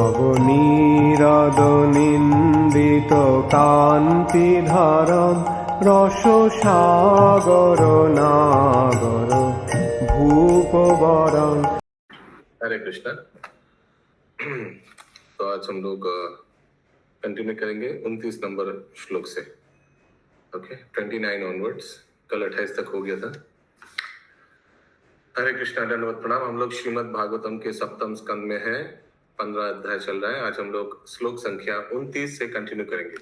নবনীরদনিন্দিত কান্তিধারম রসসাগর নাগর भूपवरं। हरे कृष्णा। तो आज हम लोग कंटिन्यू करेंगे 29 नंबर श्लोक से। Okay, 29 onwards. कल 28 तक हो गया था। हरे कृष्णा, दंडवत प्रणाम। हम लोग श्रीमद् भागवतम के सप्तम स्कंद में है, 15 अध्याय चल रहा है। आज हम लोग श्लोक संख्या 29 से कंटिन्यू करेंगे।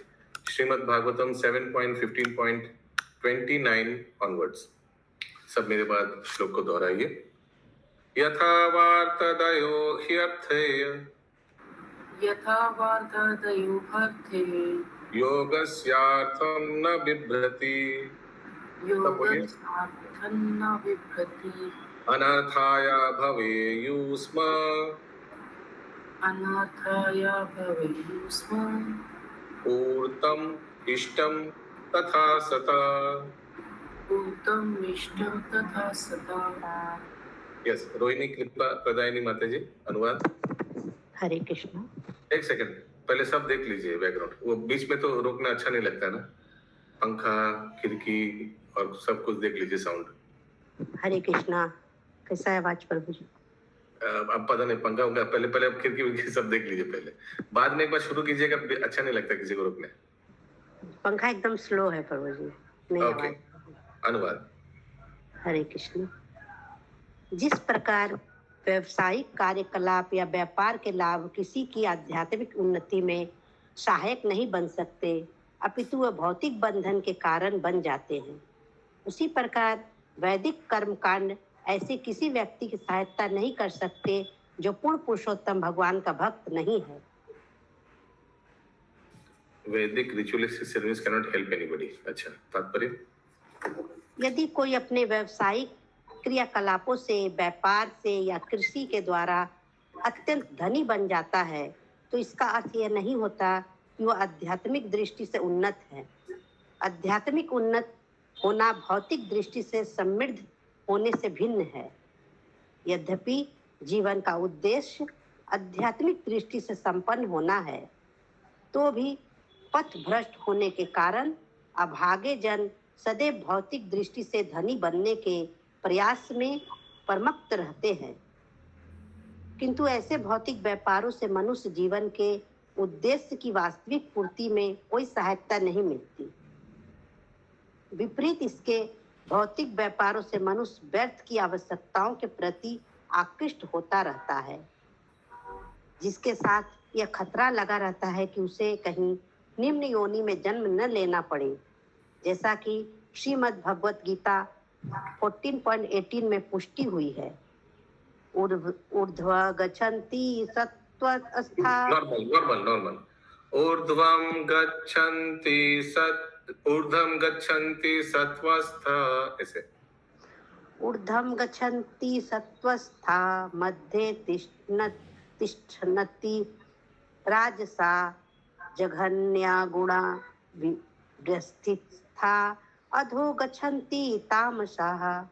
श्रीमद् भागवतम 7.15.29 ऑनवर्ड्स। सब मेरे बाद श्लोक को दोहराइए। यथा वार्तदयो ह्यर्थे योगस्यार्थं न बिभ्रति अनर्थाय भवेयुस्म ऊर्तम इष्टम तथा सता। यस, रोहिणी कृपा प्रदायिनी माता जी, अनुवाद। हरे कृष्णा। एक सेकंड, पहले सब देख लीजिए बैकग्राउंड। वो बीच में तो रोकना अच्छा नहीं लगता ना। पंखा, खिड़की और सब कुछ देख लीजिए, साउंड। हरे कृष्णा। कैसा है आवाज प्रभु जी? अब पता नहीं, पंखा होगा। पहले अब खिड़की सब देख लीजिए पहले, बाद में एक बार शुरू कीजिएगा। अच्छा नहीं लगता किसी को रोकने। पंखा एकदम स्लो है प्रभु जी, नहीं ओके, अनुवाद। हरे कृष्ण। जिस प्रकार व्यवसायिक कार्यकलाप या व्यापार के लाभ किसी की आध्यात्मिक उन्नति में सहायक नहीं बन सकते, अपितु वह भौतिक बंधन के कारण बन जाते हैं, उसी प्रकार वैदिक कर्मकांड ऐसे किसी व्यक्ति की सहायता नहीं कर सकते जो पूर्ण पुरुषोत्तम भगवान का भक्त नहीं है। वैदिक ritualistic service can not help anybody. अच्छा, तात्पर्य? यदि कोई अपने व्यवसायिक क्रियाकलापों से, व्यापार से या कृषि के द्वारा अत्यंत धनी बन जाता है, तो इसका अर्थ यह नहीं होता कि वह आध्यात्मिक दृष्टि से उन्नत है। आध्यात्मिक उन्नत होना भौतिक दृष्टि से समृद्ध होने से भिन्न है। यद्यपि जीवन का उद्देश्य आध्यात्मिक दृष्टि से संपन्न होना है, तो भी पथ भ्रष्ट होने के कारण अभागे जन सदैव भौतिक दृष्टि से धनी बनने के प्रयास में परमक्त रहते हैं, किंतु ऐसे भौतिक व्यापारों से मनुष्य जीवन के उद्देश्य की वास्तविक पूर्ति में कोई सहायता नहीं मिलती। विपरीत इसके भौतिक व्यापारों से मनुष्य व्यर्थ की आवश्यकताओं के प्रति आकृष्ट होता रहता है, जिसके साथ यह खतरा लगा रहता है कि उसे कहीं निम्न योनि में जन्म न लेना पड़े, जैसा कि श्रीमद् भगवत गीता 14.18 में पुष्टि हुई है। ऊर्ध्व गच्छन्ति सत्त्वस्था। नॉर्मल। ऊर्ध्वं गच्छन्ति सत्त्वस्था, ऐसे। ऊर्ध्वं गच्छन्ति सत्त्वस्था मध्ये तिष्ठन्ति राजसा जघन्या गुणा व्यवस्थिता अधो गच्छन्ति तामसाः।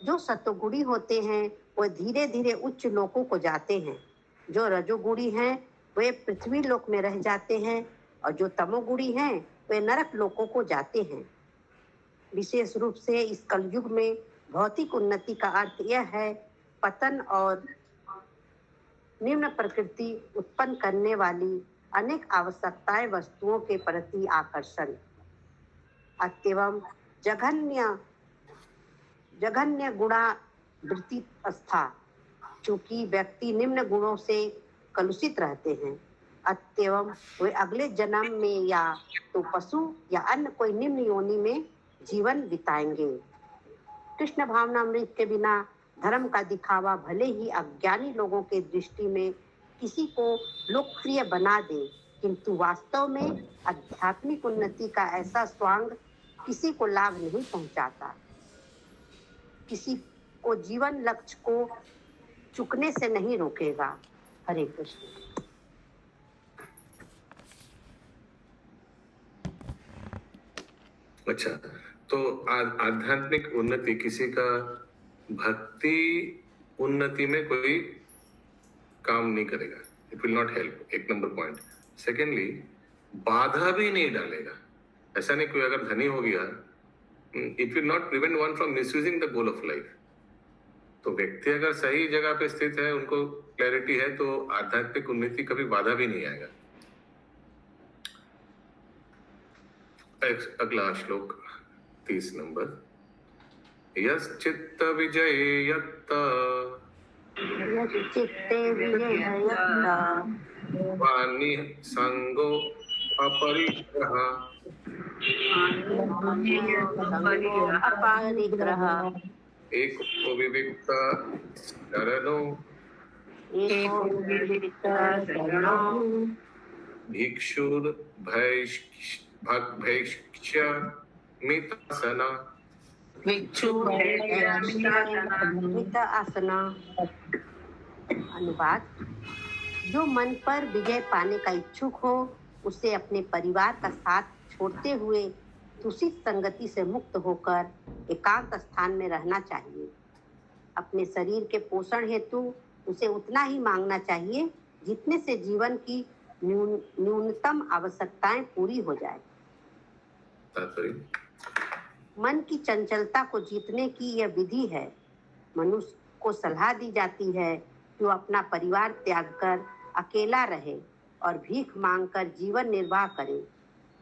जो सत्वगुणी होते हैं वे धीरे धीरे उच्च लोकों को जाते हैं, जो रजोगुणी हैं वे पृथ्वी लोक में रह जाते हैं, और जो तमोगुणी हैं वे नरक लोकों को जाते हैं। विशेष रूप से इस कलयुग में भौतिक उन्नति का अर्थ यह है पतन और निम्न प्रकृति उत्पन्न करने वाली अनेक आवश्यकताएं वस्तुओं के प्रति आकर्षण। अतएव जघन्य गुणा वृत्ति अवस्था, चूंकि व्यक्ति निम्न गुणों से कलुषित रहते हैं, अतएव वे अगले जन्म में या तो पशु या अन्य कोई निम्न योनि में जीवन बिताएंगे। कृष्ण भावनामृत के बिना धर्म का दिखावा भले ही अज्ञानी लोगों के दृष्टि में किसी को लोकप्रिय बना दे, किंतु वास्तव में आध्यात्मिक उन्नति का ऐसा स्वांग किसी को लाभ नहीं पहुंचाता, किसी को जीवन लक्ष्य को चुकने से नहीं रोकेगा। हरे कृष्ण। अच्छा, तो आध्यात्मिक उन्नति किसी का भक्ति उन्नति में कोई काम नहीं करेगा। इट विल नॉट हेल्प, एक नंबर पॉइंट। सेकेंडली, बाधा भी नहीं डालेगा। ऐसा नहीं कोई अगर धनी हो गया, it will not prevent one from misusing the goal of life. तो व्यक्ति अगर सही जगह पे स्थित है, उनको क्लैरिटी है, तो आध्यात्मिक उन्नति कभी बाधा भी नहीं आएगा। अगला श्लोक 30 नंबर। यश्चित्त विजये यत्त चित्ते विजययत्ता वाणी संगो अपरिग्रह अपरिग्रह एक विविक्त शरणो एको शरणो भिक्षुर भैक्ष्य मितासना। मित आसना। अनुवाद: जो मन पर विजय पाने का इच्छुक हो, उसे अपने परिवार का साथ छोड़ते हुए दूषित संगति से मुक्त होकर एकांत स्थान में रहना चाहिए। अपने शरीर के पोषण हेतु उसे उतना ही मांगना चाहिए जितने से जीवन की न्यूनतम आवश्यकताएं पूरी हो जाए। मन की चंचलता को जीतने की यह विधि है। मनुष्य को सलाह दी जाती है कि वो अपना परिवार त्याग कर अकेला रहे और भीख मांगकर जीवन निर्वाह करे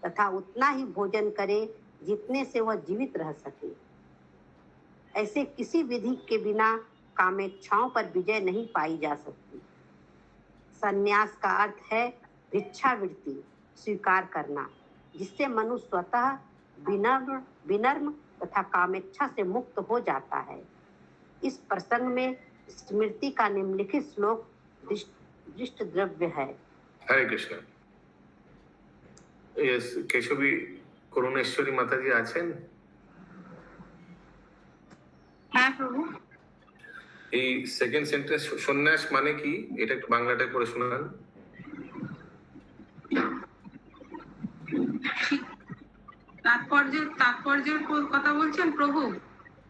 तथा उतना ही भोजन करे जितने से वह जीवित रह सके। ऐसे किसी विधि के बिना कामेच्छाओं पर विजय नहीं पाई जा सकती। संन्यास का अर्थ है भिक्षावृत्ति स्वीकार करना, जिससे मनुष्य स्वतः विनम्र तथा कामेच्छा से मुक्त हो जाता है। इस प्रसंग में स्मृति का निम्नलिखित श्लोक दृष्ट द्रव्य है। हरे कृष्ण। यस, केशवी করুণেশ্বরী মাতাজি আছেন? হ্যাঁ প্রভু। এই সেকেন্ড সেন্টেন্স সন্ন্যাস মানে কি, এটা একটু বাংলাটায় পড়ে শোনান। তাৎপর্যের কথা বলছেন প্রভু?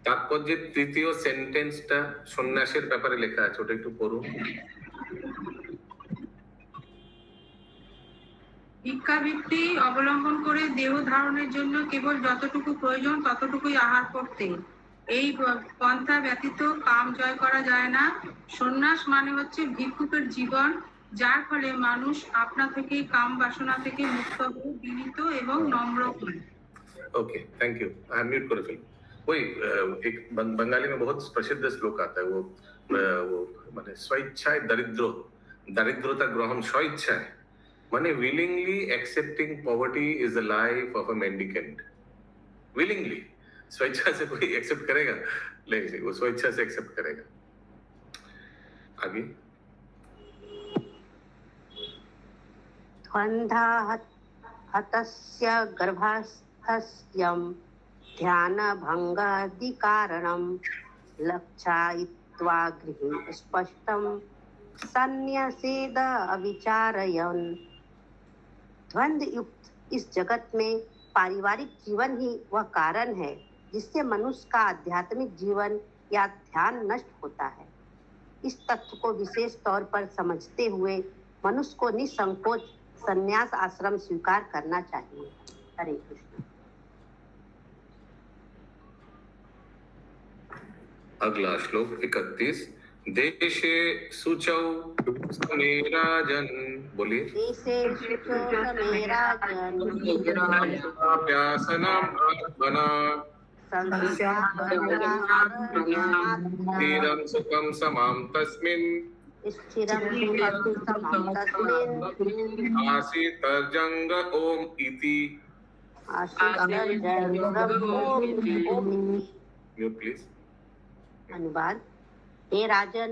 তাৎপর্যের তৃতীয় সেন্টেন্সটা সন্ন্যাসের ব্যাপারে লেখা আছে, ওটা একটু পড়ুন। ভিক্ষাবৃত্তি অবলম্বন করে দেহ ধারণের জন্য কেবল যতটুকু প্রয়োজন ততটুকুই আহার করতে। এই পন্থা ব্যতীত কাম জয় করা যায় না। সন্ন্যাস মানে হচ্ছে ভিক্ষুকের জীবন, যার ফলে মানুষ আপনা থেকে কাম বাসনা থেকে মুক্ত হয়ে বিনীত এবং নম্র হয়। Okay, thank you. म्यूट करो फिल्म। वही एक बंगाली में बहुत प्रसिद्ध श्लोक आता है, वो माने स्वेच्छाय दरिद्रता ग्रहण स्वेच्छाय माने willingly accepting poverty is the life of a mendicant। willingly, स्वेच्छा से कोई एक्सेप्ट करेगा? नहीं, वो स्वेच्छा से एक्सेप्ट करेगा। आगे। द्वंद्वा हतस्य गर्भस्थस्यं ध्यानभंगादिकारणं लक्षायित्वा गृहे स्पष्टं सन्न्यसेद अविचारयन्। द्वंद्व युक्त इस जगत में पारिवारिक जीवन ही वह कारण है जिससे मनुष्य का आध्यात्मिक जीवन या ध्यान नष्ट होता है। इस तथ्य को विशेष तौर पर समझते हुए मनुष्य को निसंकोच संन्यास आश्रम स्वीकार करना चाहिए। हरे कृष्ण। अगला श्लोक 31। देशे शुचौ समेराजन, बोलिए। देशे शुचौ समेराजन व्यासनम् आत्मना स्थिरं सुखं समां तस्मिन् आसीतर्जंग ओम इति। Mute please. अनुवाद: हे राजन,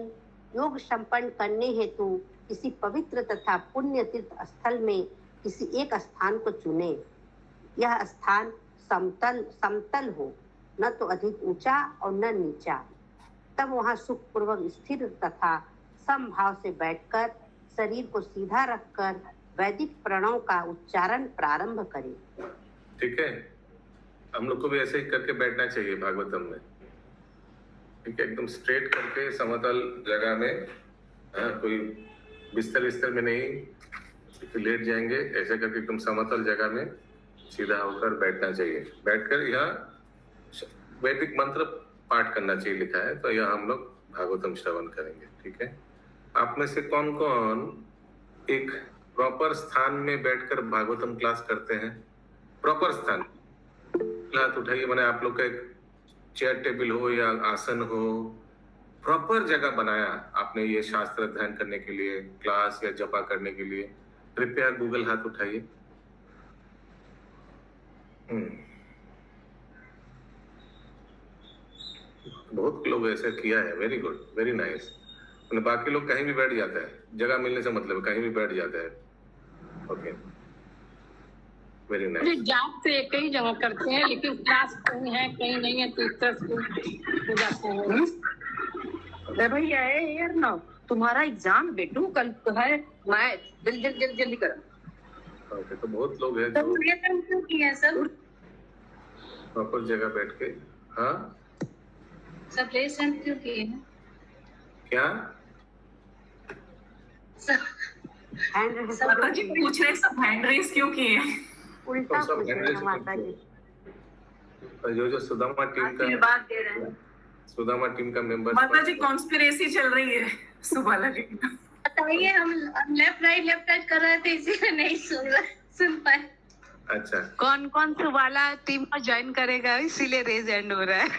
योग संपन्न करने हेतु किसी पवित्र तथा पुण्य तीर्थ स्थल में किसी एक स्थान को चुने। यह स्थान समतल हो, न तो अधिक ऊंचा और न नीचा। तब वहाँ सुखपूर्वक स्थिर तथा समभाव से बैठकर शरीर को सीधा रखकर वैदिक प्रणव का उच्चारण प्रारंभ करें। ठीक है, हम लोग को भी ऐसे ही करके बैठना चाहिए भागवतम में। ठीक है, एकदम स्ट्रेट करके समतल जगह में। कोई बिस्तर बिस्तर में नहीं, लेट जाएंगे, ऐसे करके एकदम समतल जगह में सीधा होकर बैठना चाहिए। बैठकर यहाँ वैदिक मंत्र पाठ करना चाहिए लिखा है, तो यह हम लोग भागवतम श्रवण करेंगे। ठीक है, आप में से कौन कौन एक प्रॉपर स्थान में बैठकर भागवतम क्लास करते हैं? प्रॉपर स्थान, हाथ उठाइए। मैंने आप लोग का एक चेयर टेबल हो या आसन हो, प्रॉपर जगह बनाया आपने ये शास्त्र अध्ययन करने के लिए, क्लास या जपा करने के लिए? कृपया गूगल हाथ उठाइए। बहुत लोग ऐसे किया है, वेरी गुड, वेरी नाइस। बाकी लोग कहीं भी बैठ जाता है, जगह मिलने से मतलब है, कहीं भी बैठ जाता है। Okay, very nice. जाप तो एक ही जगह करते हैं, लेकिन क्लास कहीं है कहीं नहीं है, तो इस तरह से हो जाते हैं। अरे भैया यार ना, तुम्हारा एग्जाम बेटू कल तो है, मैं जल्दी करो। ओके, तो बहुत लोग हैं सब जो ये काम क्यों किया सब? प्रॉपर जगह बैठ के, हाँ सब लेसन क्यों किए हैं? क्या माता जी पूछ रहे सब हैंड रेस क्यों किए? उल्टा तो सब पूछ रहे हैं माता जी। जो सुदामा टीम आशीर्वाद दे रहे हैं। सुदामा टीम का मेंबर माता जी कॉन्स्पिरेसी चल रही है सुबह लगे। बताइए, हम लेफ्ट राइट कर रहे थे, इसीलिए नहीं सुन पाए। अच्छा, कौन कौन सुवाला टीम में ज्वाइन करेगा, इसीलिए रेज एंड हो रहा है।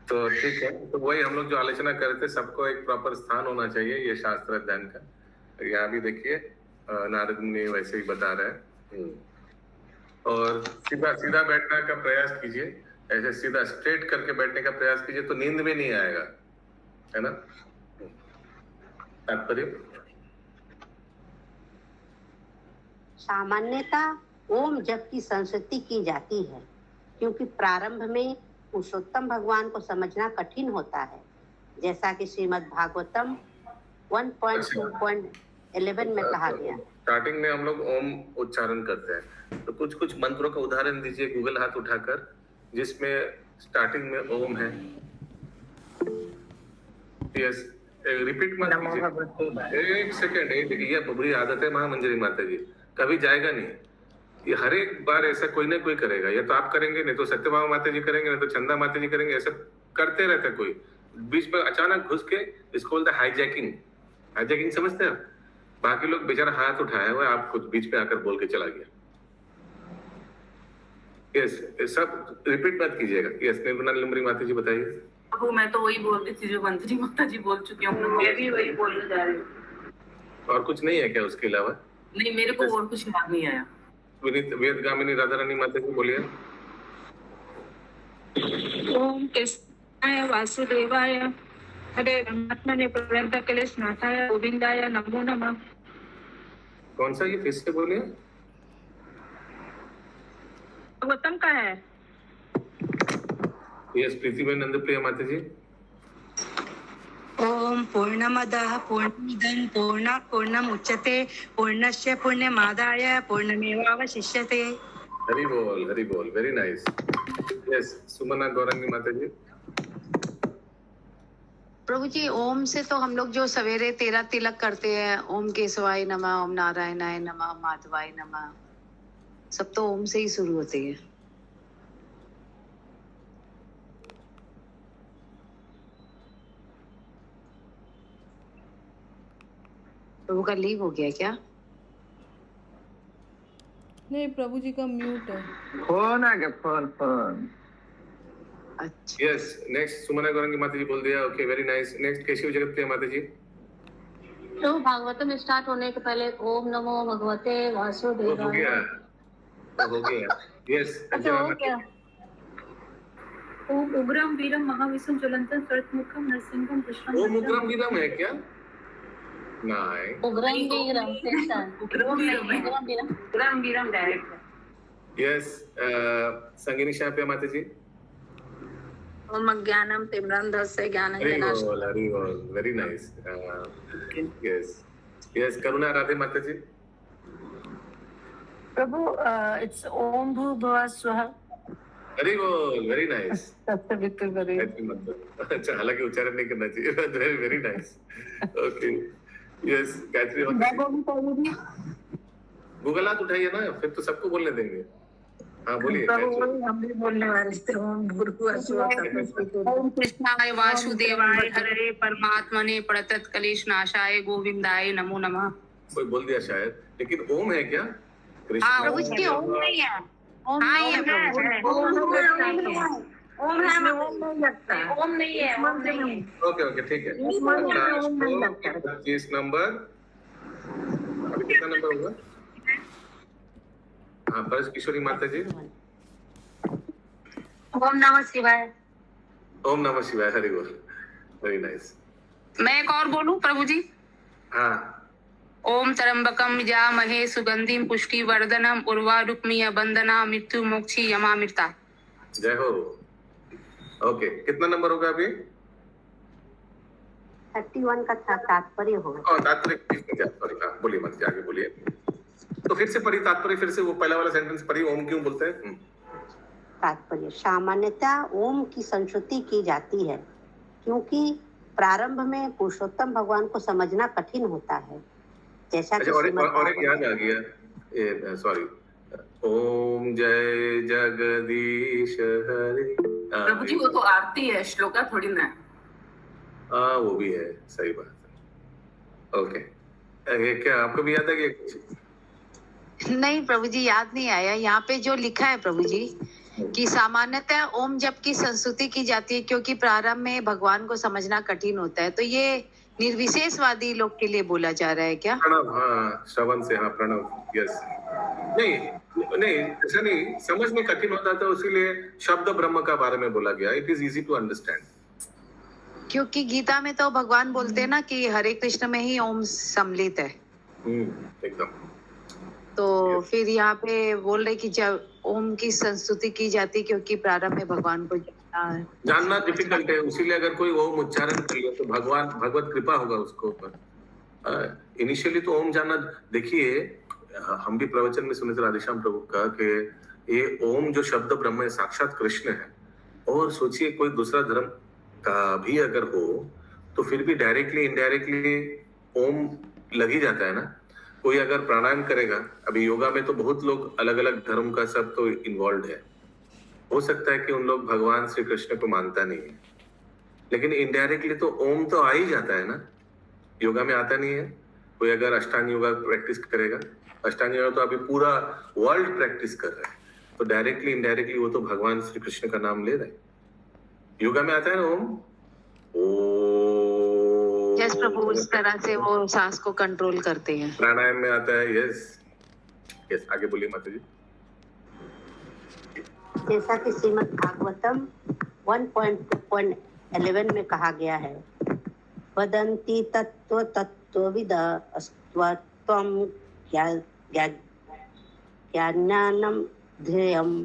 तो ठीक है, तो वही हम लोग जो आलोचना कर रहे थे, सबको एक प्रॉपर स्थान होना चाहिए ये शास्त्र अध्ययन का। यहाँ भी देखिए नारद मुनि वैसे ही बता रहे हैं। और सीधा सीधा बैठने का प्रयास कीजिए, ऐसे सीधा स्ट्रेट करके बैठने का प्रयास कीजिए तो नींद में नहीं आएगा, है ना? तात्पर्य सामान्यतः ओम जप की संस्कृति की जाती है, क्योंकि प्रारंभ में पुरुषोत्तम भगवान को समझना कठिन होता है, जैसा कि श्रीमद् भागवतम 1.2.11 में कहा गया। स्टार्टिंग में हम लोग ओम उच्चारण करते हैं, तो कुछ कुछ मंत्रों का उदाहरण दीजिए गूगल हाथ उठाकर, जिसमें स्टार्टिंग में ओम है। यस, रिपीट मत कीजिए, एक सेकेंड। ये बुरी आदत है महामंजरी माता जी, कभी जाएगा नहीं। ये हर एक बार ऐसा कोई ना कोई करेगा, या तो आप करेंगे, नहीं तो सत्यभामा माता जी करेंगे, नहीं तो चंदा माता जी करेंगे, ऐसे करते रहते कोई। बीच में अचानक घुस के, इसको बोलते हैं हाईजैकिंग। हाईजैकिंग समझते हैं? बाकी लोग बेचारा हाथ उठाया हुआ, आप खुद बीच में आकर बोल के चला गया। यस, सब रिपीट मत कीजिएगा। यस, निर्मला लुमरी माता जी बताइए। वो मैं तो वही बोल रही थी जो मंत्री माता जी बोल चुकी हूँ। मैं भी वही बोलने जा रही हूँ। और कुछ नहीं है क्या उसके अलावा? नहीं, मेरे को और कुछ याद नहीं आया। वेद गामिनी राधा रानी माता जी बोलिए। ओम कृष्णाय वासुदेवाय हरे परमात्मने प्रणत क्लेश नाथाय गोविंदाय नमो नमः। कौन सा ये फिर से बोलिए? भागवतम का है। यस, प्रीतिबेन नंदप्रिया माता जी। ओम पूर्णमदः पूर्णमिदं पूर्णात् पूर्णमुच्यते पूर्णस्य पूर्णमादाय पूर्णमेवावशिष्यते। हरि बोल, very nice. Yes, Sumana Gaurangi माता जी। प्रभु जी, ओम से तो हम लोग जो सवेरे 13 तिलक करते हैं, ओम केशवाय नमः, ओम नारायणाय नमः, माधवाय नमः, सब तो ओम से ही शुरू होते हैं। प्रभु का लीव हो गया क्या? नहीं, प्रभु जी का म्यूट है। फोन आ गया, फोन। अच्छा, यस, नेक्स्ट सुमना गौरंगी माता जी बोल दिया। Okay, very nice. Next Keshav जगत प्रिया माता जी। तो भागवतम स्टार्ट होने के पहले ओम नमो भगवते हो वासुदेवाय। गया। यस, अच्छा, हो गया। ओम उग्रम वीरम महाविष्णु ज्वलंतं सर्वमुखम नरसिंहम कृष्णम। ओम उग्रम वीरम है क्या? नहीं, उग्रम वीरम से स्टार्ट। उग्रम वीरम डायरेक्ट है। यस, संगिनी श्याम माता जी। ओम अज्ञानम तिमिरन्धस्य ज्ञानं हरि विनाशाय। बोल, वेरी नाइस। यस, करुणा राधे माता जी। प्रभु, इट्स ओम भूर्भुवः स्वः। वेरी बोल, वेरी नाइस। तत्सवितु वरेण्यं। अच्छा, हालांकि उच्चारण नहीं करना चाहिए, very very nice. Okay, yes Gayatri मैं बोलूं प्रभु जी? गूगल हाथ उठाइए ना, फिर तो सबको बोलने देंगे। हाँ बोलिए प्रभु गायत्री। वही हम भी बोलने वाले थे। ओम भूर्भुवः स्वः। ओम कृष्णाय वासुदेवाय हरे परमात्मने प्रणतत् क्लेश नाशाय गोविंदाय नमो नमः। कोई बोल दिया शायद, लेकिन ओम है क्या? हाँ प्रभु जी ओम नहीं है, ओम नहीं है प्रभु जी। ओम है, ओम नहीं लगता है। ओम नहीं है, ओम नहीं है। ओके ओके ठीक है। ओम नहीं लगता है। 25 नंबर, अभी कितना नंबर होगा? हाँ बस किशोरी माता जी। ओम नमः शिवाय। ओम नमः शिवाय, हरि बोल, वेरी नाइस। मैं एक और बोलूं प्रभु जी? हाँ ओम त्र्यंबकम यजामहे सुगंधिम पुष्टिवर्धनम उर्वारुक्मिय बंदना मृत्यु मोक्षी यमामृता। जय हो। ओके, कितना नंबर होगा अभी? 31 का तात्पर्य होगा। तात्पर्य, हाँ बोलिए मत, आगे बोलिए। तो फिर से पढ़ी तात्पर्य, फिर से वो पहला वाला सेंटेंस पढ़ी, ओम क्यों बोलते हैं? तात्पर्य, सामान्यतः ओम की संश्रुति की जाती है क्योंकि प्रारंभ में पुरुषोत्तम भगवान को समझना कठिन होता है। जैसा कि और एक याद आ गया, सॉरी, ओम जय जगदीश हरे। प्रभु जी वो तो आरती है, श्लोका थोड़ी ना। हाँ वो भी है, सही बात है। ओके, क्या आपको भी याद है कि? नहीं प्रभु जी याद नहीं आया। यहाँ पे जो लिखा है प्रभु जी कि सामान्यतः ओम जप की संस्तुति की जाती है क्योंकि प्रारंभ में भगवान को समझना कठिन होता है, तो ये निर्विशेषवादी लोग के लिए बोला जा रहा है क्या? प्रणव, हाँ श्रवण से, हाँ प्रणव, यस। नहीं नहीं ऐसा नहीं, समझ में कठिन होता था इसीलिए शब्द ब्रह्म का बारे में बोला गया। It is easy to understand. क्योंकि गीता में तो भगवान बोलते हैं ना कि हरे कृष्ण में ही ओम सम्मिलित है। एकदम। तो फिर यहाँ पे बोल रहे कि जब ओम की संस्तुति की जाती क्योंकि प्रारंभ में भगवान को जानना डिफिकल्ट है, इसीलिए अगर कोई ओम उच्चारण कर ले तो भगवान भगवत कृपा होगा उसको ऊपर। इनिशियली तो ओम जानना, देखिए हम भी प्रवचन में सुने थे राधेश्याम प्रभु का कि ये ओम जो शब्द ब्रह्म है साक्षात कृष्ण है। और सोचिए कोई दूसरा धर्म का भी अगर हो तो फिर भी डायरेक्टली इनडायरेक्टली ओम लग ही जाता है ना। कोई अगर प्राणायाम करेगा, अभी योगा में तो बहुत लोग अलग अलग धर्म का सब तो इन्वॉल्व है, हो सकता है कि उन लोग भगवान श्री कृष्ण को मानता नहीं है, लेकिन इनडायरेक्टली तो ओम तो आ ही जाता है ना। योगा में आता नहीं है। कोई अगर अष्टांग योगा प्रैक्टिस करेगा, अष्टांग योगा तो अभी पूरा वर्ल्ड प्रैक्टिस कर रहा है, तो डायरेक्टली इनडायरेक्टली वो तो भगवान श्री कृष्ण का नाम ले रहे हैं। योगा में आता है ना ओम, यस प्रभु, उस तरह से वो सांस को कंट्रोल करते हैं। प्राणायाम में आता है, यस यस। आगे बोलिए माता जी। जैसा कि श्रीमद् भागवतम 1.2.11 में कहा गया है, वदन्ति तत्व तत्वविद अस्त्वत्वं ज्ञानम ध्येयम्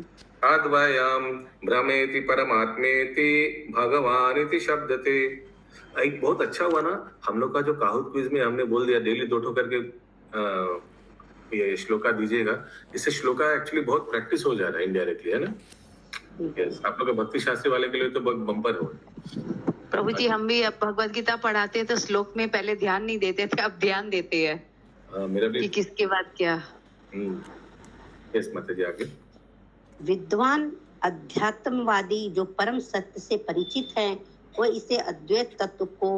अद्वयम् ब्रह्मेति परमात्मेति भगवानिति शब्दते। एक बहुत अच्छा हुआ ना, हम लोग का जो काहुत क्विज में हमने बोल दिया डेली 2 करके ये श्लोका दीजिएगा, इससे श्लोका एक्चुअली बहुत प्रैक्टिस हो जा रहा है इनडायरेक्टली, है ना। यस, आप लोग के भक्ति शास्त्री वाले के लिए तो बम्पर हो। प्रभु जी हम भी अब भगवत गीता पढ़ाते हैं तो श्लोक में पहले ध्यान नहीं देते थे, अब ध्यान देते हैं मेरा भी कि किसके बाद क्या। यस माता जी आगे। विद्वान अध्यात्मवादी जो परम सत्य से परिचित हैं, वो इसे अद्वैत तत्व को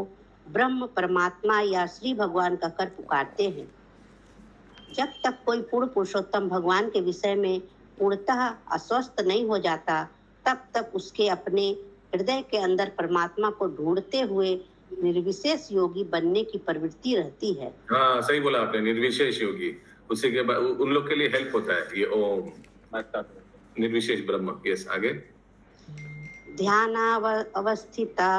ब्रह्म परमात्मा या श्री भगवान का कर पुकारते हैं। जब तक कोई पूर्ण पुरुषोत्तम भगवान के विषय में पूर्णतः अस्वस्थ नहीं हो जाता, तब तक उसके अपने हृदय के अंदर परमात्मा को ढूंढते हुए निर्विशेष योगी बनने की प्रवृत्ति रहती है। हाँ सही बोला आपने, निर्विशेष योगी, उसी के बाद उन लोग के लिए हेल्प होता है ये ओम निर्विशेष ब्रह्म। यस आगे। ध्यानावस्थिता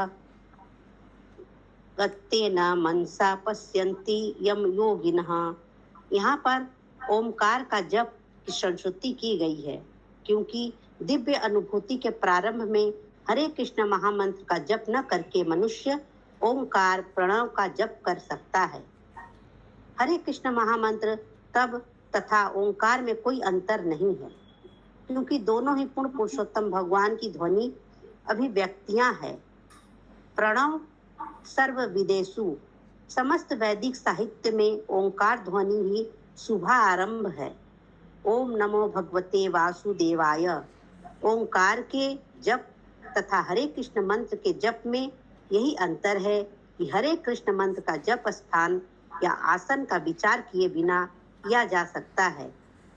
गत्तेन मनसा पश्यन्ति यम योगिनः। यहाँ पर ओमकार का जप की संश्रुति की गई है क्योंकि दिव्य अनुभूति के प्रारंभ में हरे कृष्ण महामंत्र का जप न करके मनुष्य ओमकार प्रणव का जप कर सकता है। हरे कृष्ण महामंत्र तब तथा ओंकार में कोई अंतर नहीं है। क्योंकि दोनों ही पूर्ण पुरुषोत्तम भगवान की ध्वनि अभिव्यक्तियां हैं। प्रणव सर्व विदेशु, समस्त वैदिक साहित्य में ओंकार ध्वनि ही शुभा आरंभ है। ओम नमो भगवते वासुदेवाय। ओंकार के जप तथा हरे कृष्ण मंत्र के जप में यही अंतर है कि हरे कृष्ण मंत्र का जप स्थान या आसन का विचार किए बिना किया जा सकता है,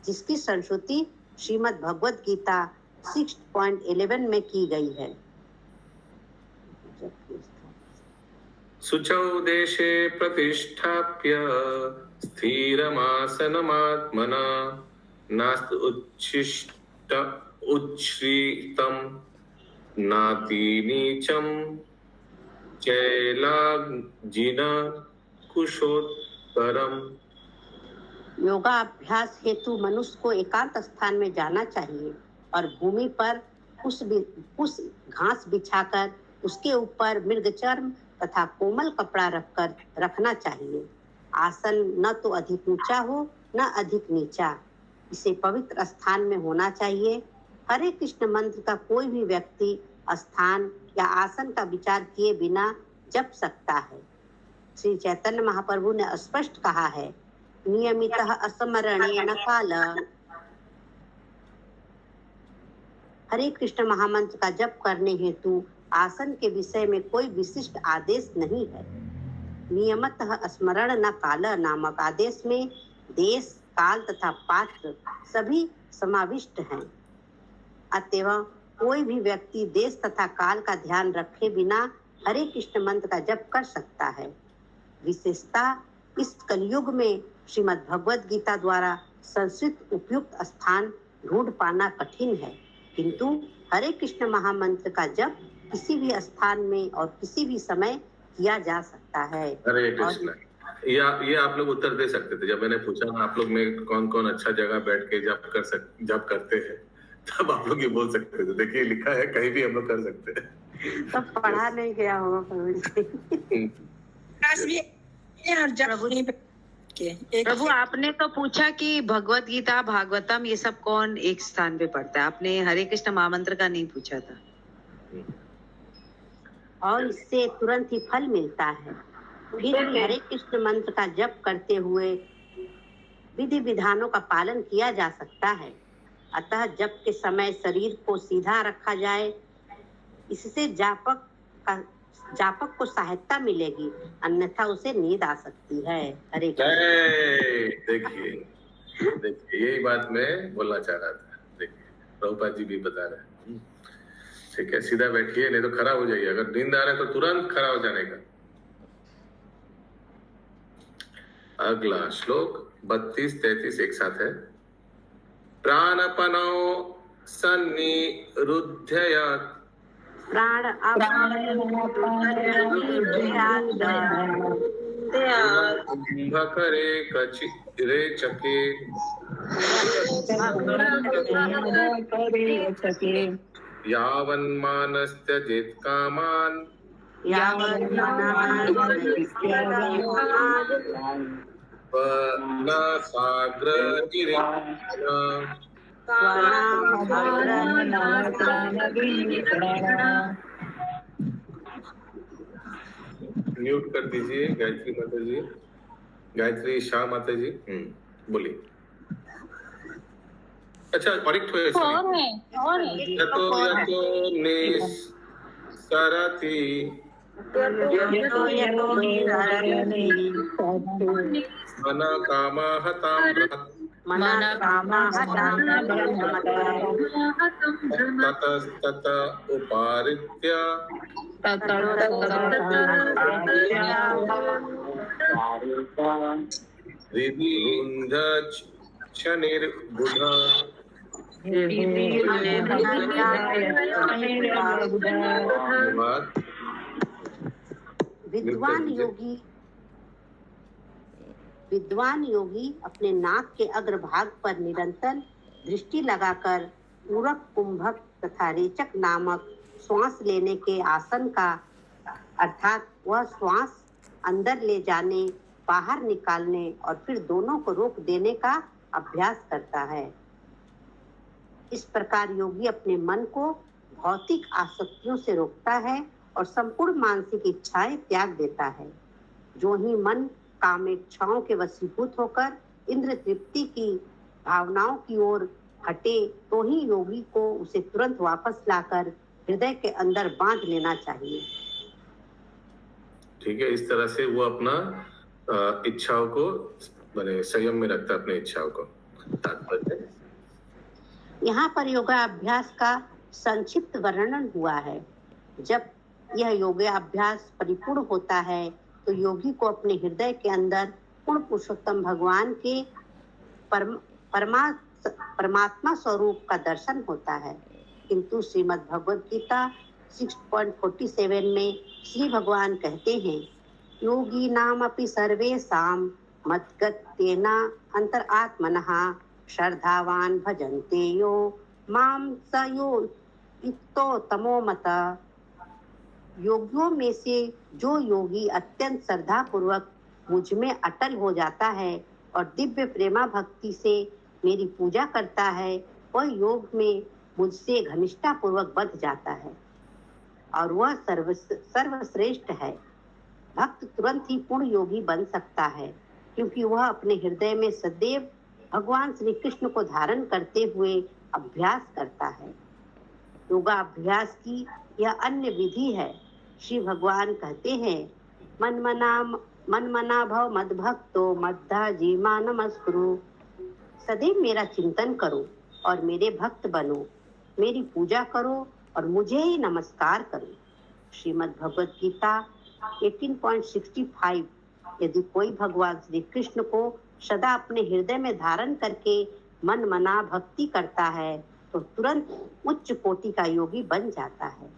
जिसकी संश्रुति श्रीमद् भगवद गीता 6.11 में की गई है। शुचौ देशे प्रतिष्ठाप्य स्थिरमासनमात्मना नास्त उच्छ्रितं नाति नीचं चैलाजिन कुशोत्तरम्। योगाभ्यास हेतु मनुष्य को एकांत स्थान में जाना चाहिए और भूमि पर उस घास बिछाकर उसके ऊपर मृगचर्म तथा कोमल कपड़ा रखना चाहिए। आसन न तो अधिक ऊंचा हो न अधिक नीचा, इसे पवित्र स्थान में होना चाहिए। हरे कृष्ण मंत्र का कोई भी व्यक्ति स्थान या आसन का विचार किए बिना जप सकता है। श्री चैतन्य महाप्रभु ने स्पष्ट कहा है, नियमितः अस्मरणेन काल। हरे कृष्ण महामंत्र का जप करने हेतु आसन के विषय में कोई विशिष्ट आदेश नहीं है। नियमतः स्मरण न काल नामक आदेश में देश, काल तथा पात्र सभी समाविष्ट हैं। अतएव कोई भी व्यक्ति देश तथा काल का ध्यान रखे बिना हरे कृष्ण मंत्र का जप कर सकता है। विशेषता इस कलयुग में श्रीमद् भगवद गीता द्वारा संस्कृत उपयुक्त स्थान ढूंढ पाना कठिन है, किंतु हरे कृष्ण महामंत्र का जप किसी भी स्थान में और किसी भी समय किया जा सकता है। हरे कृष्ण। ये आप लोग उत्तर दे सकते थे जब मैंने पूछा ना आप लोग में कौन कौन अच्छा जगह बैठ के जप करते हैं, तब आप लोग ये बोल सकते थे। देखिए लिखा है, कहीं भी हम लोग कर सकते हैं। तब पढ़ा नहीं गया होगा प्रभु। आपने तो पूछा कि भगवत गीता, भागवतम ये सब कौन एक स्थान पे पढ़ता है, आपने हरे कृष्ण महामंत्र का नहीं पूछा था। और इससे तुरंत ही फल मिलता है। फिर भी हरे कृष्ण मंत्र का जप करते हुए विधि विधानों का पालन किया जा सकता है। अतः जप के समय शरीर को सीधा रखा जाए, इससे जापक को सहायता मिलेगी, अन्यथा उसे नींद आ सकती है। हरे देखिए यही बात मैं बोलना चाह रहा था। देखिए प्रभुपाद जी भी बता रहे हैं, ठीक है, सीधा बैठिए, नहीं तो खड़ा हो जाइए। अगर नींद आ रहा है तो तुरंत खड़ा हो जाने का। अगला श्लोक 32-33 एक साथ है। प्राणपनो सन्निरुध्ययात् प्राण कुंभकरे कचिरे चके यावन्मानस्त्यजेत् कामान् म्यूट कर दीजिए गायत्री माता जी, गायत्री शाह माता जी। बोलिए। अच्छा करेक्ट हुए सरती मन कामः तां ततस्तत उपारित्य क्षणिर्बुधा विद्वान योगी अपने नाक के अग्रभाग पर निरंतर दृष्टि लगाकर पूरक, कुंभक तथा रेचक नामक श्वास लेने के आसन का, अर्थात वह श्वास अंदर ले जाने, बाहर निकालने और फिर दोनों को रोक देने का अभ्यास करता है। इस प्रकार योगी अपने मन को भौतिक आसक्तियों से रोकता है और संपूर्ण मानसिक इच्छाएं त्याग देता है। जो ही मन कामेच्छाओं के वशीभूत होकर इंद्र तृप्ति की भावनाओं की ओर हटे तो ही योगी को उसे तुरंत वापस लाकर हृदय के अंदर बांध लेना चाहिए। ठीक है, इस तरह से वो अपना इच्छाओं को माने संयम में रखता है, अपने इच्छाओं को। तात्पर्य यहाँ पर योगाभ्यास का संक्षिप्त वर्णन हुआ है। जब यह योगाभ्यास परिपूर्ण होता है तो योगी को अपने हृदय के अंदर पूर्ण पुरुषोत्तम भगवान के परमात्मा स्वरूप का दर्शन होता है। किंतु श्रीमद् भगवद गीता 6.47 में श्री भगवान कहते हैं, योगी नाम अपि सर्वेषां मद्गतेन अंतरात्मनः श्रद्धावान भजन्ते यो माम स यो इतो तमो मत। योगियों में से जो योगी अत्यंत श्रद्धा पूर्वक मुझ में अटल हो जाता है और दिव्य प्रेमा भक्ति से मेरी पूजा करता है, वह योग में मुझसे घनिष्ठता पूर्वक बंध जाता है और वह सर्वश्रेष्ठ है। भक्त तुरंत ही पूर्ण योगी बन सकता है, क्योंकि वह अपने हृदय में सदैव भगवान श्री कृष्ण को धारण करते हुए अभ्यास करता है। योगाभ्यास की यह अन्य विधि है। श्री भगवान कहते हैं, मन मना भव मद भक्तो मद्धा जीमा नमस्कुरु। सदैव मेरा चिंतन करो और मेरे भक्त बनो, मेरी पूजा करो और मुझे ही नमस्कार करो। श्रीमद् भगवद गीता 18.65। यदि कोई भगवान श्री कृष्ण को सदा अपने हृदय में धारण करके मन मना भक्ति करता है तो तुरंत उच्च कोटि का योगी बन जाता है।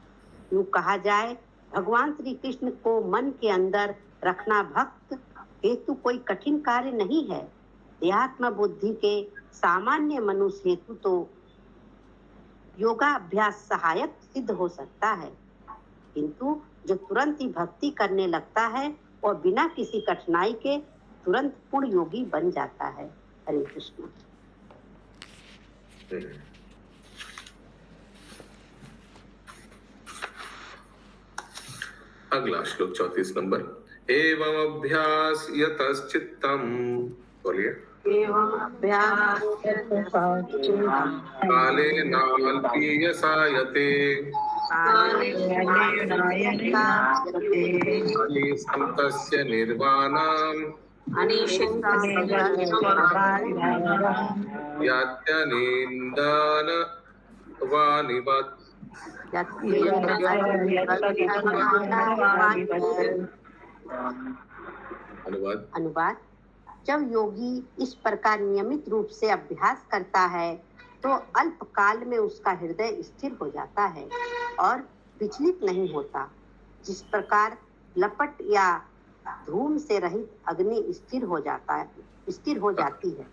यूँ कहा जाए, भगवान श्री कृष्ण को मन के अंदर रखना भक्त हेतु कोई कठिन कार्य नहीं है। देहात्म बुद्धि के सामान्य मनुष्य हेतु तो योगाभ्यास सहायक सिद्ध हो सकता है, किंतु जो तुरंत ही भक्ति करने लगता है और बिना किसी कठिनाई के तुरंत पूर्ण योगी बन जाता है। हरे कृष्ण। अगला श्लोक 34 नंबर। एवं अभ्यास यतश्चित्तम, बोलिए। कालेनाल्पीयसायते अनिसन्तस्य निर्वाणाम् यात्यनिन्दानवानिवत्। अनुवाद। जब योगी इस प्रकार नियमित रूप से अभ्यास करता है तो अल्प काल में उसका हृदय स्थिर हो जाता है और विचलित नहीं होता। जिस प्रकार लपट या धूम से रहित अग्नि स्थिर हो जाती है।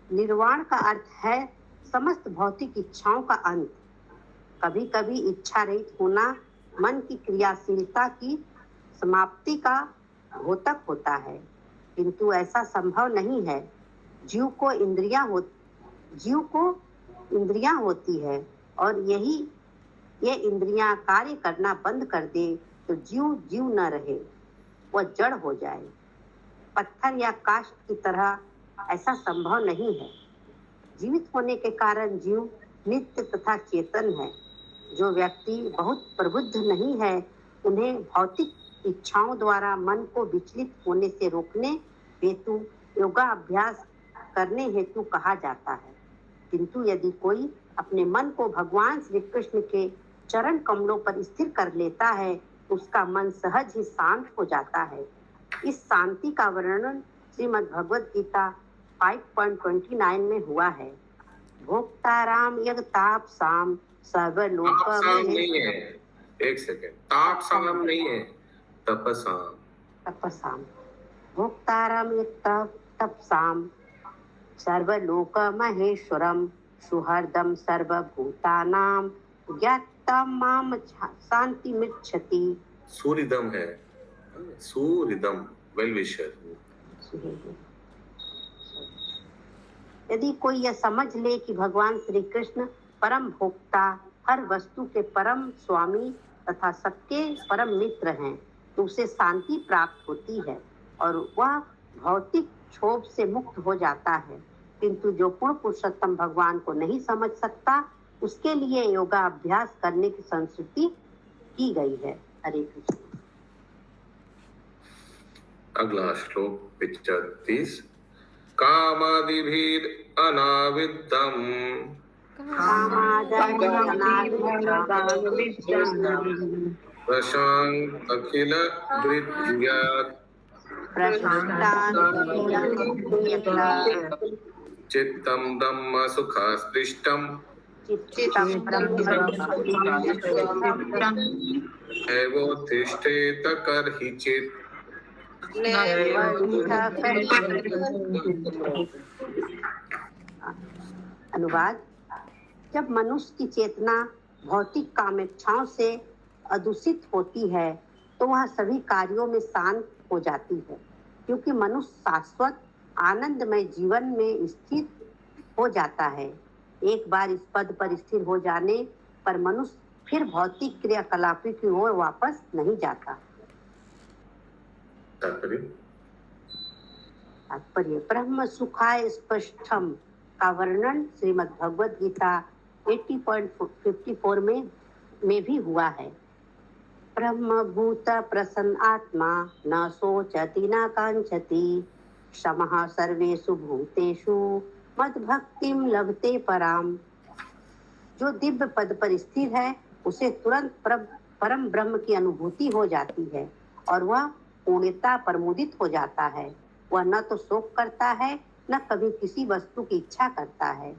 निर्वाण का अर्थ है समस्त भौतिक इच्छाओं का अंत। कभी कभी इच्छा रहित होना मन की क्रियाशीलता की समाप्ति का घोतक होता है, किंतु ऐसा संभव नहीं है। जीव को इंद्रियां होती है और ये इंद्रियां कार्य करना बंद कर दे तो जीव न रहे, वह जड़ हो जाए। पत्थर या काष्ठ की तरह ऐसा संभव नहीं है। जीवित होने के कारण जीव नित्य तथा चेतन है। जो व्यक्ति बहुत प्रबुद्ध नहीं है, उन्हें भौतिक इच्छाओं द्वारा मन को विचलित होने से रोकने हेतु योगाभ्यास करने हेतु कहा जाता है। किंतु यदि कोई अपने मन को भगवान श्री कृष्ण के चरण कमलों पर स्थिर कर लेता है, उसका मन सहज ही शांत हो जाता है। इस शांति का वर्णन श्रीमद् भगवद गीता 5.29 में हुआ है। भोक्ताराम यज्ञतापसाम सर्वलोकम नहीं है, एक सेकंड, तापसाम नहीं है, तपसाम। भोक्ताराम यज्ञतापसाम सर्वलोक महेश्वरम सुहृदम सर्वभूतानां ज्ञातम माम शांति मिच्छति। सूरिदम है, सूरिदम वेल विशर। यदि कोई यह समझ ले कि भगवान श्री कृष्ण परम भोक्ता, हर वस्तु के परम स्वामी तथा सबके परम मित्र हैं, तो उसे शांति प्राप्त होती है और वह भौतिक क्षोभ से मुक्त हो जाता है। किंतु जो पूर्ण पुरुषोत्तम भगवान को नहीं समझ सकता, उसके लिए योगा अभ्यास करने की संस्कृति की गई है। हरे कृष्ण। अगला श्लोक 35। कामादिभिर अनाविद्धम प्रशांत अखिल वृत्त्यात् चित्तम ब्रह्म सुखास्पृष्टम एवोत्तिष्ठेत कर्हिचित्। अनुवाद। जब मनुष्य की चेतना भौतिक कामेच्छाओं से अदूषित होती है तो वह सभी कार्यों में शांत हो जाती है, क्योंकि मनुष्य शाश्वत आनंदमय जीवन में स्थित हो जाता है। एक बार इस पद पर स्थिर हो जाने पर मनुष्य फिर भौतिक क्रियाकलापों की ओर वापस नहीं जाता। तात्पर्य। ब्रह्म सुखाय स्पष्टम का वर्णन श्रीमद् भगवद गीता 80.54 में भी हुआ है। ब्रह्म भूत प्रसन्न आत्मा न शोचति न कांचति क्षमः सर्वेषु भूतेषु मद भक्तिम लभते पराम। जो दिव्य पद पर स्थिर है उसे तुरंत परम ब्रह्म की अनुभूति हो जाती है और वह पूर्णता प्रमोदित हो जाता है। वह न तो शोक करता है न कभी किसी वस्तु की इच्छा करता है।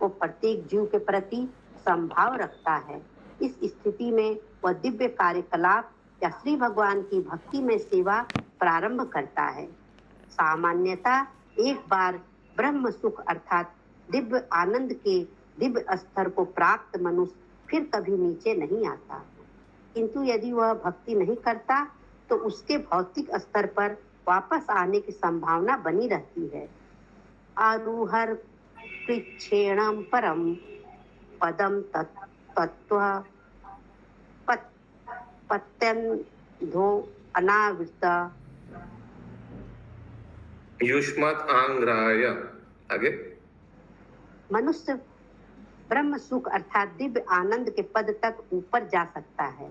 वो प्रत्येक जीव के प्रति समभाव रखता है। इस स्थिति में वह दिव्य कार्यकलाप या श्री भगवान की भक्ति में सेवा प्रारंभ करता है। सामान्यतः एक बार ब्रह्म सुख अर्थात दिव्य आनंद के दिव्य स्तर को प्राप्त मनुष्य फिर कभी नीचे नहीं आता, किंतु यदि वह भक्ति नहीं करता तो उसके भौतिक स्तर पर वापस आने की संभावना बनी रहती है। आरूहर कृच्छेणम परम पदम तत्व पत्यन्धो अनावृत युष्मत् आंग्राय। आगे। मनुष्य ब्रह्म सुख अर्थात दिव्य आनंद के पद तक ऊपर जा सकता है,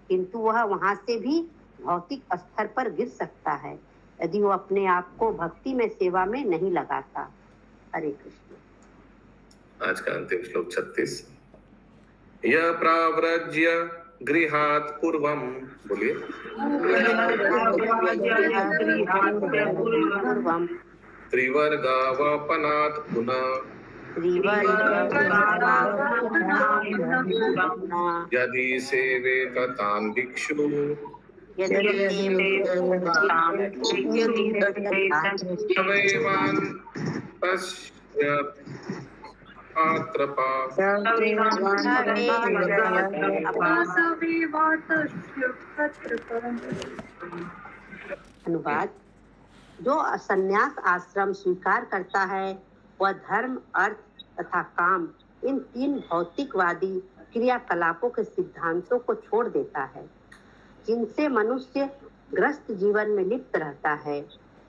किंतु वह वहां से भी भौतिक स्तर पर गिर सकता है यदि वो अपने आप को भक्ति में सेवा में नहीं लगाता। हरे कृष्ण। आज का अंतिम श्लोक 36। यह प्राव्रज्य गृहात् पूर्वम। बोलिए। त्रिवर्गावपनात् पुनः यदि सेवेत तान् भिक्षु तवैवान् तस्य आत्रपा। अनुवाद। जो संन्यास आश्रम स्वीकार करता है वह धर्म, अर्थ तथा काम इन तीन भौतिकवादी क्रियाकलापों के सिद्धांतों को छोड़ देता है जिनसे मनुष्य ग्रस्त जीवन में लिप्त रहता है।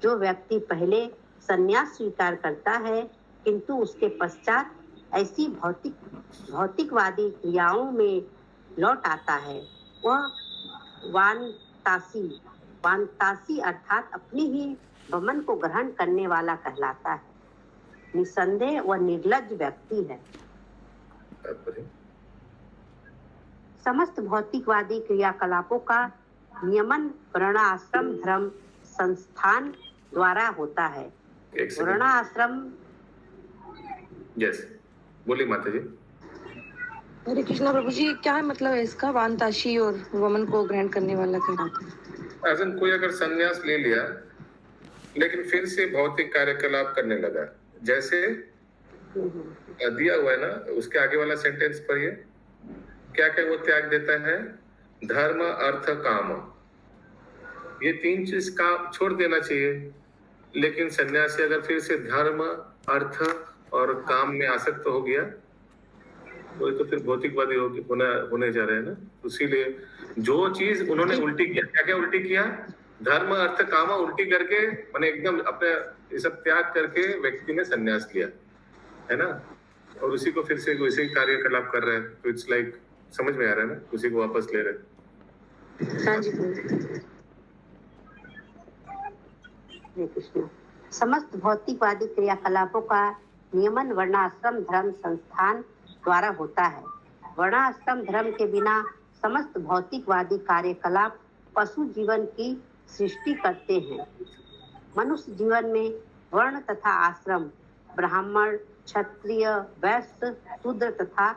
जो व्यक्ति पहले संन्यास स्वीकार करता है किंतु उसके पश्चात ऐसी भौतिकवादी क्रियाओं में लौट आता है, वह वानतासी अर्थात अपनी ही बमन को ग्रहण करने वाला कहलाता है। निसंदेह वह निर्लज्ज व्यक्ति है। समस्त भौतिकवादी क्रियाकलापों का नियमन वर्णाश्रम धर्म संस्थान द्वारा होता है। वर्णाश्रम। यस, बोलिए माता जी। हरे कृष्णा प्रभु जी, क्या है मतलब है इसका? वानताशी और वमन को ग्रहण करने वाला कहलाता है। ऐसा कोई अगर संन्यास ले लिया लेकिन फिर से भौतिक कार्यकलाप करने लगा, जैसे दिया हुआ है ना, उसके आगे वाला सेंटेंस पढ़िए। क्या क्या वो त्याग देता है? धर्म, अर्थ, काम। ये तीन चीज का छोड़ देना चाहिए। लेकिन सन्यासी अगर फिर से धर्म, अर्थ और काम में आसक्त हो गया, वो तो फिर भौतिकवादी होने जा रहे हैं ना। इसीलिए जो चीज उन्होंने उल्टी किया, क्या क्या उल्टी किया, धर्म अर्थ काम उल्टी करके मैंने एकदम अपने ये सब त्याग करके व्यक्ति ने संन्यास लिया, है ना, और उसी को फिर से वैसे ही कार्यकलाप कर रहे हैं। तो इट्स लाइक समझ में आ रहा है ना, उसी को वापस ले रहे हैं। हाँ जी प्रभु। हरे कृष्ण। समस्त भौतिकवादी क्रियाकलापों का नियमन वर्णाश्रम धर्म संस्थान द्वारा होता है। वर्णाश्रम धर्म के बिना समस्त भौतिकवादी कार्यकलाप पशु जीवन की सृष्टि करते हैं। मनुष्य जीवन में वर्ण तथा आश्रम, ब्राह्मण, क्षत्रिय, वैश्य, शूद्र तथा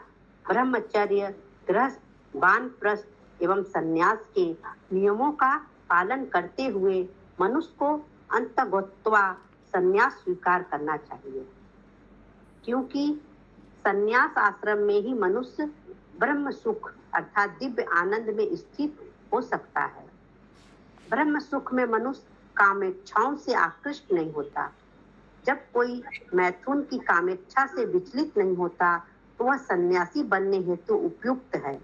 ब्रह्मचर्य, गृहस्थ, वानप्रस्थ एवं संन्यास के नियमों का पालन करते हुए मनुष्य को अंतगत्वा संन्यास स्वीकार करना चाहिए, क्योंकि संन्यास आश्रम में ही मनुष्य ब्रह्म सुख अर्थात दिव्य आनंद में स्थित हो सकता है। ब्रह्म सुख में मनुष्य कामेच्छाओं से आकृष्ट नहीं होता। जब कोई मैथुन की कामेच्छा से विचलित नहीं होता तो वह सन्यासी बनने हेतु उपयुक्त है,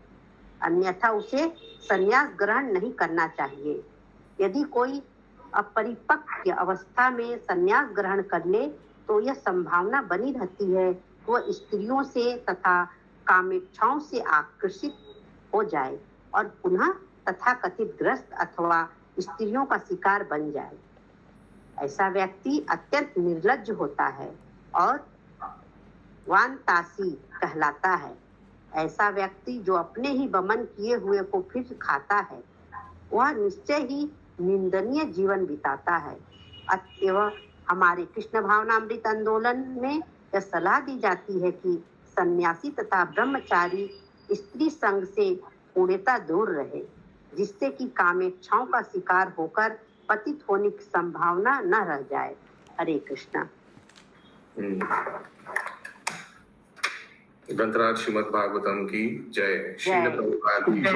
अन्यथा उसे संन्यास ग्रहण नहीं करना चाहिए। यदि कोई अपरिपक्व अवस्था में संन्यास ग्रहण कर ले तो यह संभावना बनी रहती है कि वह स्त्रियों से तथा कामेच्छाओं से आकर्षित हो जाए और पुनः तथाकथित ग्रस्त अथवा स्त्रियों का शिकार बन जाए। ऐसा व्यक्ति अत्यंत निर्लज्ज होता है और वानतासी कहलाता है। ऐसा व्यक्ति जो अपने ही वमन किए हुए को फिर खाता है, वह निश्चय ही निंदनीय जीवन बिताता है। अतएव हमारे कृष्ण भावनामृत आंदोलन में यह सलाह दी जाती है कि सन्यासी तथा ब्रह्मचारी स्त्री संग से पूर्णतः दूर रहे, जिससे कि कामेच्छाओं का शिकार होकर पतित होने की संभावना न रह जाए। हरे कृष्णा। ग्रंथराज श्रीमद् भागवतम की जय। श्रील प्रभुपाद की जय।